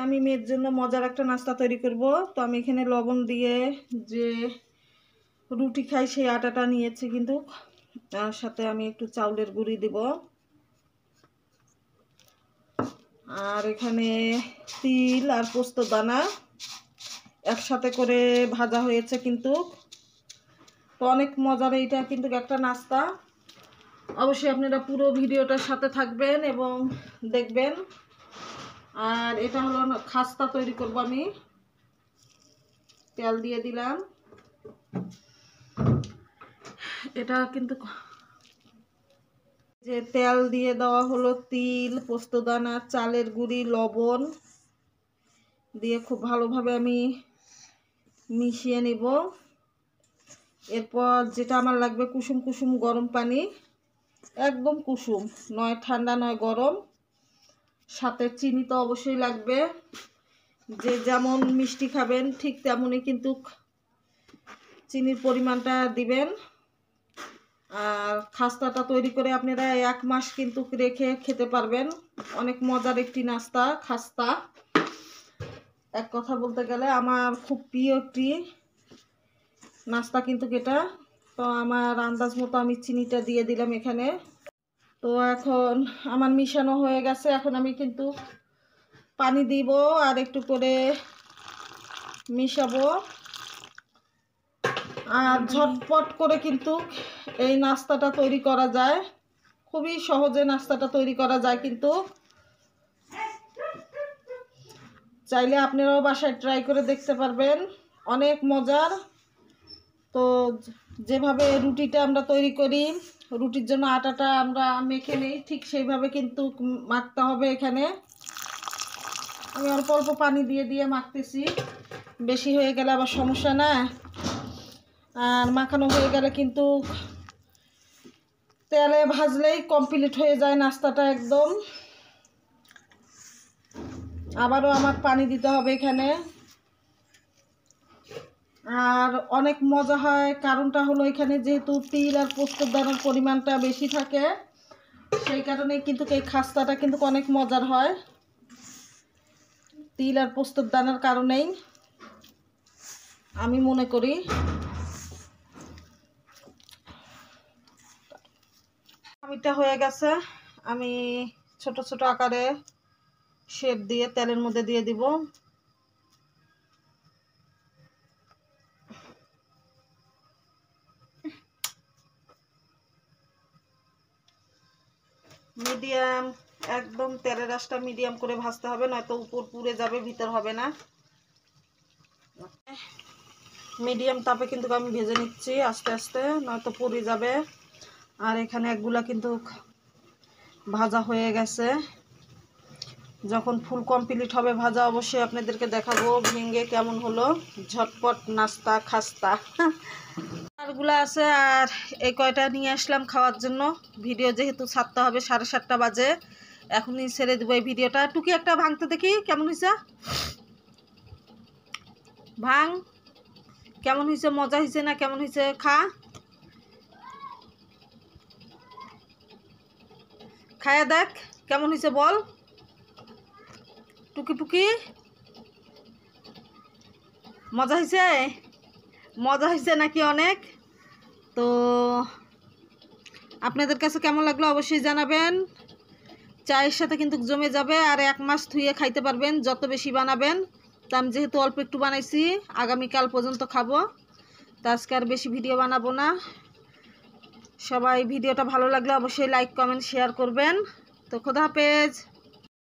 আমি মেয়ের জন্য মজার একটা নাস্তা তৈরি করব। তো আমি এখানে লবণ দিয়ে যে রুটি খাই সেই আটাটা নিয়েছি, কিন্তু তার সাথে আমি একটু চাউলের গুঁড়ি দিব। আর এখানে তিল আর পোস্ত দানা একসাথে করে ভাজা হয়েছে কিন্তু। তো অনেক মজার এইটা কিন্তু একটা নাস্তা। অবশ্যই আপনারা পুরো ভিডিওটার সাথে থাকবেন এবং দেখবেন। আর এটা হলো খাস্তা তৈরি করব আমি। তেল দিয়ে দিলাম। এটা কিন্তু যে তেল দিয়ে দেওয়া হলো তিল, পোস্তদানা, চালের গুঁড়ি, লবণ দিয়ে খুব ভালোভাবে আমি মিশিয়ে নিব। এরপর যেটা আমার লাগবে কুসুম কুসুম গরম পানি, একদম কুসুম, নয় ঠান্ডা নয় গরম। সাথে চিনি তো অবশ্যই লাগবে, যে যেমন মিষ্টি খাবেন ঠিক তেমনই কিন্তু চিনির পরিমাণটা দিবেন। আর খাস্তাটা তৈরি করে আপনারা 1 মাস কিন্তু রেখে খেতে পারবেন। অনেক মজার একটি নাস্তা খাস্তা। এক কথা বলতে গেলে আমার খুব প্রিয় একটি নাস্তা কিন্তু এটা। তো আমার আন্দাজ মতো আমি চিনিটা দিয়ে দিলাম এখানে। তো এখন আমার মিশানো হয়ে গেছে। এখন আমি কিন্তু পানি দিব আর একটু করে মিশাবো। আর ঝটপট করে কিন্তু এই নাস্তাটা তৈরি করা যায়, খুবই সহজে নাস্তাটা তৈরি করা যায়। কিন্তু চাইলে আপনারাও বাসায় ট্রাই করে দেখতে পারবেন, অনেক মজার। তো যেভাবে রুটিটা আমরা তৈরি করি, রুটির জন্য আটাটা আমরা মেখে নিই, ঠিক সেইভাবে কিন্তু মাখতে হবে। এখানে আমি অল্প অল্প পানি দিয়ে দিয়ে মাখতেছি, বেশি হয়ে গেলে আবার সমস্যা না। আর মাখানো হয়ে গেলে কিন্তু তেলে ভাজলেই কমপ্লিট হয়ে যায় নাস্তাটা একদম। আবারও আমার পানি দিতে হবে এখানে। আর অনেক মজা হয়, কারণটা হলো এখানে যেহেতু তিল আর পোস্তর দানার পরিমাণটা বেশি থাকে, সেই কারণে কিন্তু এই খাস্তাটা কিন্তু অনেক মজার হয়, তিল আর পোস্তর দানার কারণেই আমি মনে করি। এটা হয়ে গেছে। আমি ছোট ছোট আকারে শেপ দিয়ে তেলের মধ্যে দিয়ে দিব। মিডিয়াম, একদম তেলের আঁচটা মিডিয়াম করে ভাজতে হবে, নয়তো উপর পুড়ে যাবে, ভিতর হবে না। মিডিয়াম তাপে কিন্তু আমি ভেজে নিচ্ছি আস্তে আস্তে, নয়তো পুড়ে যাবে। আর এখানে একগুলা কিন্তু ভাজা হয়ে গেছে। যখন ফুল কমপ্লিট হবে ভাজা, অবশ্যই আপনাদেরকে দেখাবো ভেঙে কেমন হলো। ঝটপট নাস্তা খাস্তা আরগুলো আছে। আর এই কয়টা নিয়ে আসলাম খাওয়ার জন্য। ভিডিও যেহেতু ছাড়তে হবে 7:30 বাজে, এখনই ছেড়ে দেবো এই ভিডিওটা। টুকি একটা ভাঙতে দেখি কেমন হয়েছে, ভাঙ, কেমন হয়েছে, মজা হয়েছে না কেমন হয়েছে, খা, খায়া দেখ কেমন হয়েছে বল টুকি টুকি। মজা হয়েছে, মজা হয়েছে নাকি অনেক? তো আপনাদের কাছে কেমন লাগলো অবশ্যই জানাবেন। চায়ের সাথে কিন্তু জমে যাবে, আর 1 মাস ধুয়ে খাইতে পারবেন যত বেশি বানাবেন। তো আমি যেহেতু অল্প একটু বানাইছি, আগামীকাল পর্যন্ত খাবো, তো আজকে আর বেশি ভিডিও বানাবো না। সবাই ভিডিওটা ভালো লাগলে অবশ্যই লাইক কমেন্ট শেয়ার করবেন। তো খোদা হাফেজ।